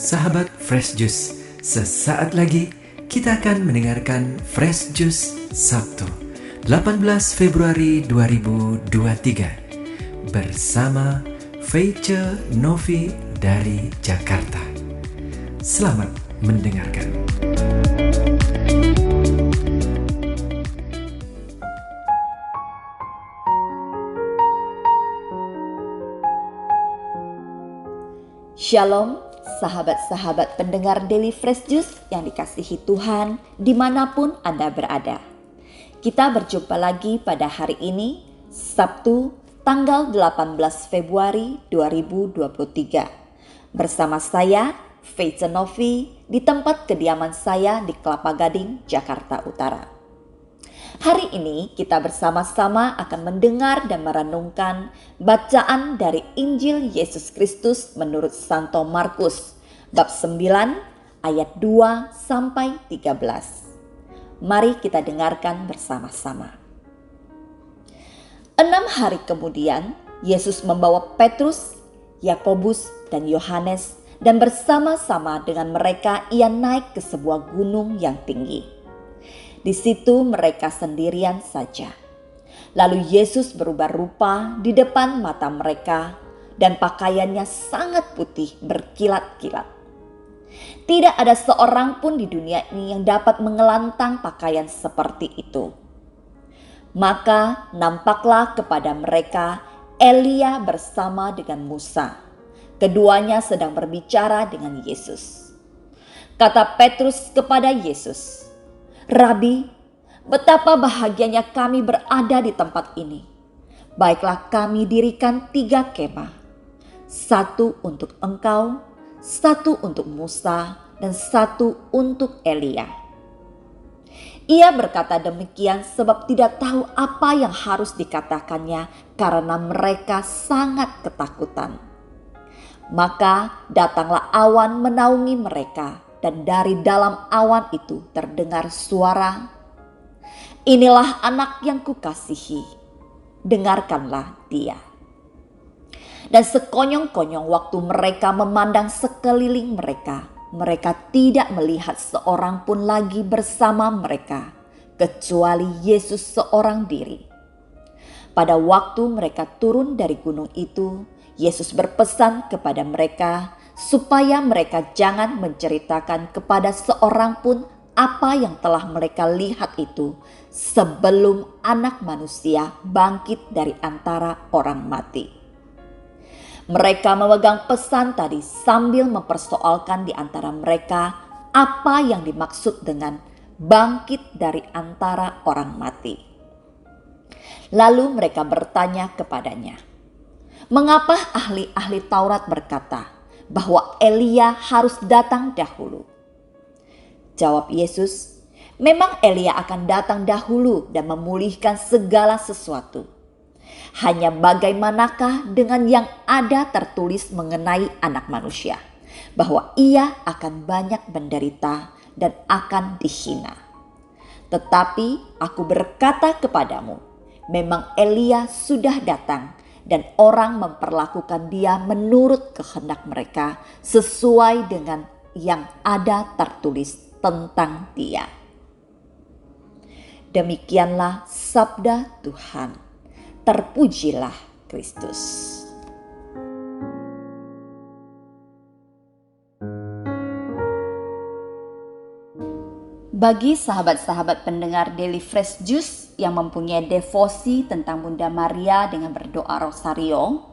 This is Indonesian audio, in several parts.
Sahabat Fresh Juice, sesaat lagi kita akan mendengarkan Fresh Juice Sabtu 18 Februari 2023 bersama Feice Novi dari Jakarta. Selamat mendengarkan. Shalom, sahabat-sahabat pendengar Daily Fresh Juice yang dikasihi Tuhan dimanapun Anda berada. Kita berjumpa lagi pada hari ini, Sabtu, tanggal 18 Februari 2023. Bersama saya, Feice Novi, di tempat kediaman saya di Kelapa Gading, Jakarta Utara. Hari ini kita bersama-sama akan mendengar dan merenungkan bacaan dari Injil Yesus Kristus menurut Santo Markus, bab 9 ayat 2 sampai 13. Mari kita dengarkan bersama-sama. 6 hari kemudian, Yesus membawa Petrus, Yakobus, dan Yohanes, dan bersama-sama dengan mereka ia naik ke sebuah gunung yang tinggi. Di situ mereka sendirian saja. Lalu Yesus berubah rupa di depan mata mereka dan pakaiannya sangat putih berkilat-kilat. Tidak ada seorang pun di dunia ini yang dapat mengelantang pakaian seperti itu. Maka nampaklah kepada mereka Elia bersama dengan Musa. Keduanya sedang berbicara dengan Yesus. Kata Petrus kepada Yesus, "Rabi, betapa bahagianya kami berada di tempat ini. Baiklah kami dirikan 3 kemah. 1 untuk engkau, 1 untuk Musa, dan 1 untuk Elia." Ia berkata demikian sebab tidak tahu apa yang harus dikatakannya karena mereka sangat ketakutan. Maka datanglah awan menaungi mereka. Dan dari dalam awan itu terdengar suara, "Inilah anak yang kukasihi, dengarkanlah dia." Dan sekonyong-konyong waktu mereka memandang sekeliling mereka, mereka tidak melihat seorang pun lagi bersama mereka, kecuali Yesus seorang diri. Pada waktu mereka turun dari gunung itu, Yesus berpesan kepada mereka supaya mereka jangan menceritakan kepada seorang pun apa yang telah mereka lihat itu sebelum Anak Manusia bangkit dari antara orang mati. Mereka memegang pesan tadi sambil mempersoalkan di antara mereka apa yang dimaksud dengan bangkit dari antara orang mati. Lalu mereka bertanya kepadanya, "Mengapa ahli-ahli Taurat berkata bahwa Elia harus datang dahulu?" Jawab Yesus, "Memang Elia akan datang dahulu dan memulihkan segala sesuatu. Hanya bagaimanakah dengan yang ada tertulis mengenai Anak Manusia, bahwa ia akan banyak menderita dan akan dihina. Tetapi aku berkata kepadamu, memang Elia sudah datang, dan orang memperlakukan dia menurut kehendak mereka sesuai dengan yang ada tertulis tentang dia." Demikianlah sabda Tuhan. Terpujilah Kristus. Bagi sahabat-sahabat pendengar Daily Fresh Juice yang mempunyai devosi tentang Bunda Maria dengan berdoa rosario,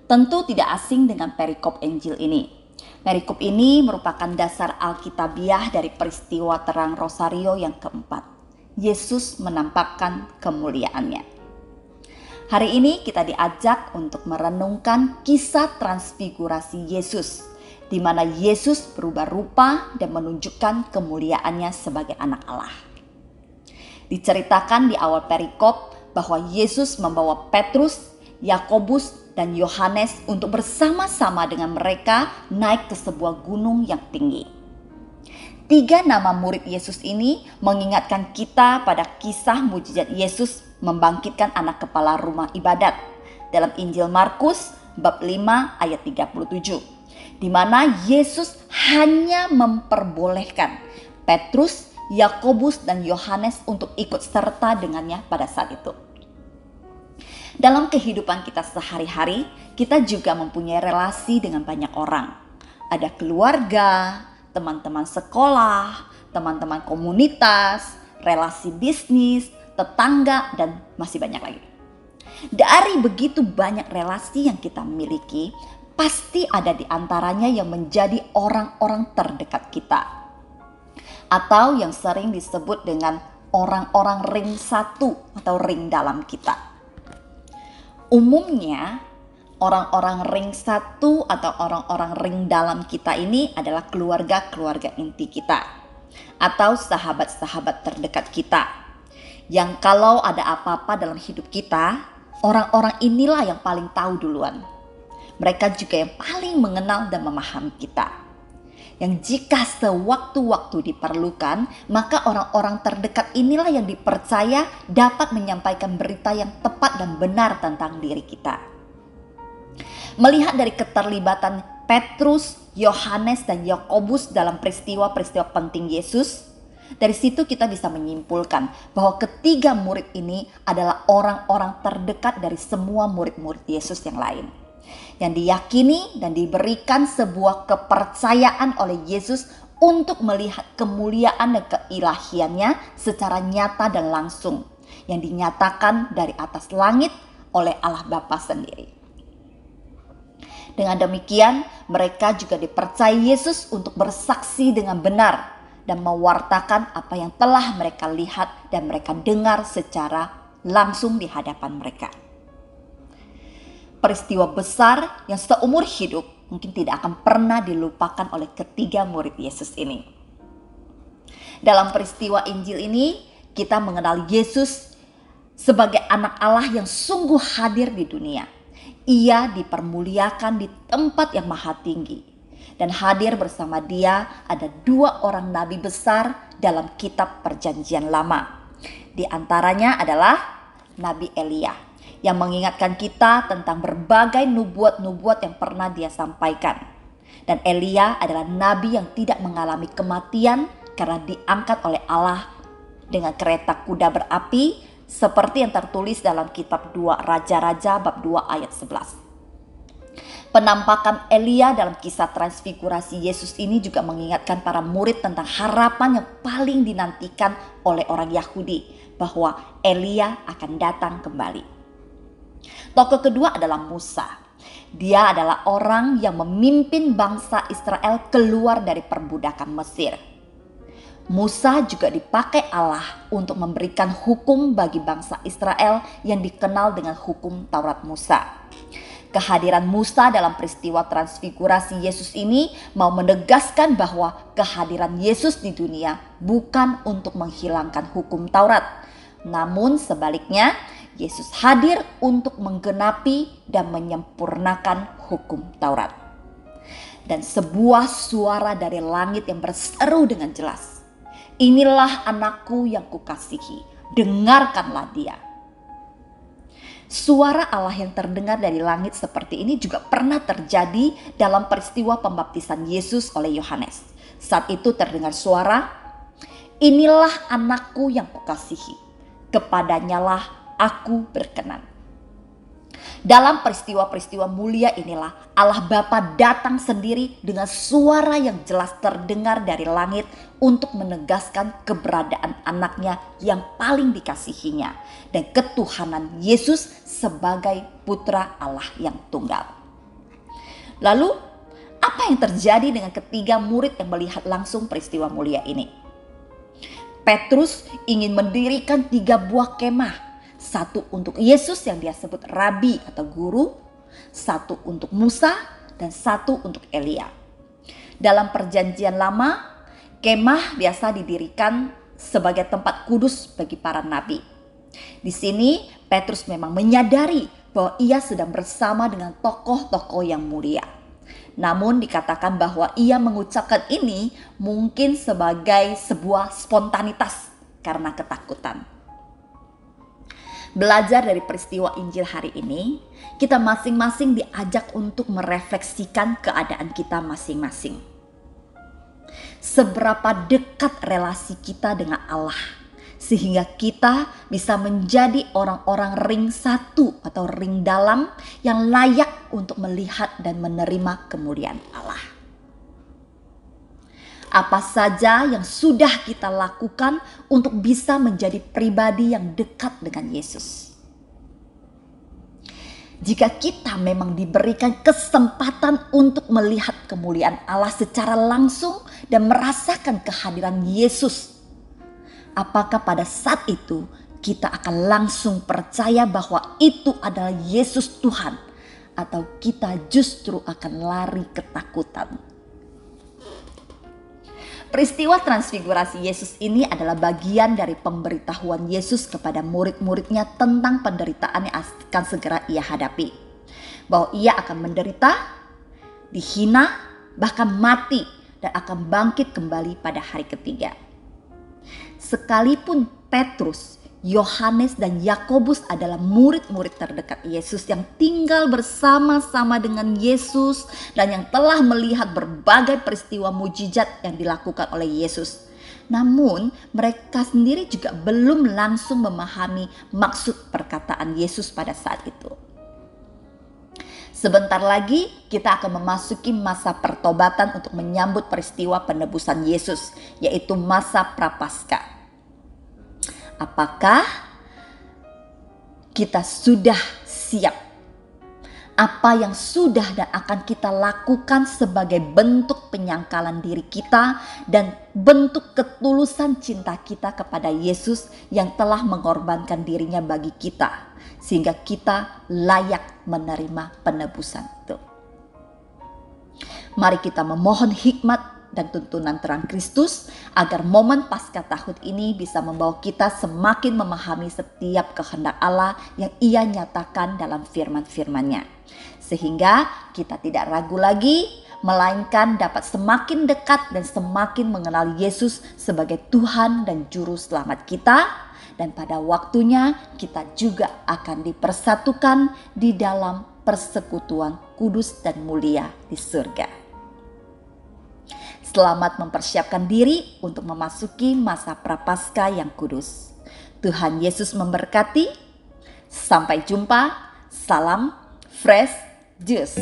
tentu tidak asing dengan perikop Injil ini. Perikop ini merupakan dasar Alkitabiah dari peristiwa terang rosario yang keempat. Yesus menampakkan kemuliaannya. Hari ini kita diajak untuk merenungkan kisah transfigurasi Yesus, di mana Yesus berubah rupa dan menunjukkan kemuliaannya sebagai anak Allah. Diceritakan di awal perikop bahwa Yesus membawa Petrus, Yakobus, dan Yohanes untuk bersama-sama dengan mereka naik ke sebuah gunung yang tinggi. 3 nama murid Yesus ini mengingatkan kita pada kisah mujizat Yesus membangkitkan anak kepala rumah ibadat dalam Injil Markus bab 5 ayat 37. di mana Yesus hanya memperbolehkan Petrus, Yakobus, dan Yohanes untuk ikut serta dengannya pada saat itu. Dalam kehidupan kita sehari-hari, kita juga mempunyai relasi dengan banyak orang. Ada keluarga, teman-teman sekolah, teman-teman komunitas, relasi bisnis, tetangga, dan masih banyak lagi. Dari begitu banyak relasi yang kita miliki, pasti ada di antaranya yang menjadi orang-orang terdekat kita, atau yang sering disebut dengan orang-orang ring satu atau ring dalam kita. Umumnya, orang-orang ring satu atau orang-orang ring dalam kita ini adalah keluarga-keluarga inti kita, atau sahabat-sahabat terdekat kita, yang kalau ada apa-apa dalam hidup kita, orang-orang inilah yang paling tahu duluan. Mereka juga yang paling mengenal dan memahami kita. Yang jika sewaktu-waktu diperlukan, maka orang-orang terdekat inilah yang dipercaya dapat menyampaikan berita yang tepat dan benar tentang diri kita. Melihat dari keterlibatan Petrus, Yohanes, dan Yakobus dalam peristiwa-peristiwa penting Yesus, dari situ kita bisa menyimpulkan bahwa ketiga murid ini adalah orang-orang terdekat dari semua murid-murid Yesus yang lain, yang diyakini dan diberikan sebuah kepercayaan oleh Yesus untuk melihat kemuliaan dan keilahiannya secara nyata dan langsung, yang dinyatakan dari atas langit oleh Allah Bapa sendiri. Dengan demikian, mereka juga dipercaya Yesus untuk bersaksi dengan benar dan mewartakan apa yang telah mereka lihat dan mereka dengar secara langsung di hadapan mereka. Peristiwa besar yang seumur hidup mungkin tidak akan pernah dilupakan oleh ketiga murid Yesus ini. Dalam peristiwa Injil ini, kita mengenal Yesus sebagai anak Allah yang sungguh hadir di dunia. Ia dipermuliakan di tempat yang maha tinggi. Dan hadir bersama dia ada dua orang nabi besar dalam kitab Perjanjian Lama. Di antaranya adalah Nabi Elia, yang mengingatkan kita tentang berbagai nubuat-nubuat yang pernah dia sampaikan. Dan Elia adalah nabi yang tidak mengalami kematian karena diangkat oleh Allah dengan kereta kuda berapi, seperti yang tertulis dalam kitab 2 Raja-Raja bab 2 ayat 11. Penampakan Elia dalam kisah transfigurasi Yesus ini juga mengingatkan para murid tentang harapan yang paling dinantikan oleh orang Yahudi, bahwa Elia akan datang kembali. Tokoh kedua adalah Musa. Dia adalah orang yang memimpin bangsa Israel keluar dari perbudakan Mesir. Musa juga dipakai Allah untuk memberikan hukum bagi bangsa Israel yang dikenal dengan hukum Taurat Musa. Kehadiran Musa dalam peristiwa transfigurasi Yesus ini mau menegaskan bahwa kehadiran Yesus di dunia bukan untuk menghilangkan hukum Taurat. Namun sebaliknya, Yesus hadir untuk menggenapi dan menyempurnakan hukum Taurat. Dan sebuah suara dari langit yang berseru dengan jelas, "Inilah anakku yang kukasihi, dengarkanlah dia." Suara Allah yang terdengar dari langit seperti ini juga pernah terjadi dalam peristiwa pembaptisan Yesus oleh Yohanes. Saat itu terdengar suara, "Inilah anakku yang kukasihi, kepadanyalah aku berkenan." Dalam peristiwa-peristiwa mulia inilah Allah Bapa datang sendiri dengan suara yang jelas terdengar dari langit untuk menegaskan keberadaan anaknya yang paling dikasihinya dan ketuhanan Yesus sebagai putra Allah yang tunggal. Lalu, apa yang terjadi dengan ketiga murid yang melihat langsung peristiwa mulia ini? Petrus ingin mendirikan 3 buah kemah. Satu untuk Yesus yang dia sebut Rabi atau Guru, satu untuk Musa, dan satu untuk Elia. Dalam Perjanjian Lama, kemah biasa didirikan sebagai tempat kudus bagi para nabi. Di sini Petrus memang menyadari bahwa ia sedang bersama dengan tokoh-tokoh yang mulia. Namun dikatakan bahwa ia mengucapkan ini mungkin sebagai sebuah spontanitas karena ketakutan. Belajar dari peristiwa Injil hari ini, kita masing-masing diajak untuk merefleksikan keadaan kita masing-masing. Seberapa dekat relasi kita dengan Allah, sehingga kita bisa menjadi orang-orang ring satu atau ring dalam yang layak untuk melihat dan menerima kemuliaan Allah. Apa saja yang sudah kita lakukan untuk bisa menjadi pribadi yang dekat dengan Yesus? Jika kita memang diberikan kesempatan untuk melihat kemuliaan Allah secara langsung dan merasakan kehadiran Yesus, apakah pada saat itu kita akan langsung percaya bahwa itu adalah Yesus Tuhan, atau kita justru akan lari ketakutan? Peristiwa transfigurasi Yesus ini adalah bagian dari pemberitahuan Yesus kepada murid-muridnya tentang penderitaan yang akan segera ia hadapi. Bahwa ia akan menderita, dihina, bahkan mati, dan akan bangkit kembali pada hari ketiga. Sekalipun Petrus, Yohanes, dan Yakobus adalah murid-murid terdekat Yesus yang tinggal bersama-sama dengan Yesus dan yang telah melihat berbagai peristiwa mujizat yang dilakukan oleh Yesus. Namun mereka sendiri juga belum langsung memahami maksud perkataan Yesus pada saat itu. Sebentar lagi kita akan memasuki masa pertobatan untuk menyambut peristiwa penebusan Yesus, yaitu masa Prapaskah. Apakah kita sudah siap? Apa yang sudah dan akan kita lakukan sebagai bentuk penyangkalan diri kita dan bentuk ketulusan cinta kita kepada Yesus yang telah mengorbankan dirinya bagi kita, sehingga kita layak menerima penebusan itu. Mari kita memohon hikmat dan tuntunan terang Kristus agar momen Paskah tahun ini bisa membawa kita semakin memahami setiap kehendak Allah yang Ia nyatakan dalam firman-firman-Nya, sehingga kita tidak ragu lagi, melainkan dapat semakin dekat dan semakin mengenal Yesus sebagai Tuhan dan Juru Selamat kita, dan pada waktunya kita juga akan dipersatukan di dalam persekutuan kudus dan mulia di surga. Selamat mempersiapkan diri untuk memasuki masa Prapaskah yang kudus. Tuhan Yesus memberkati. Sampai jumpa. Salam Fresh Juice.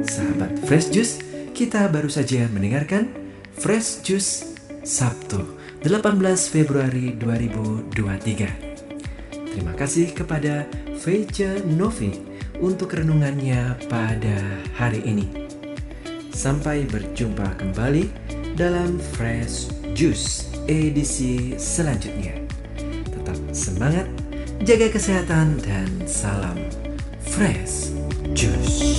Sahabat Fresh Juice, kita baru saja mendengarkan Fresh Juice Sabtu 18 Februari 2023. Terima kasih kepada Feica Novi untuk renungannya pada hari ini. Sampai berjumpa kembali dalam Fresh Juice edisi selanjutnya. Tetap semangat, jaga kesehatan, dan salam Fresh Juice.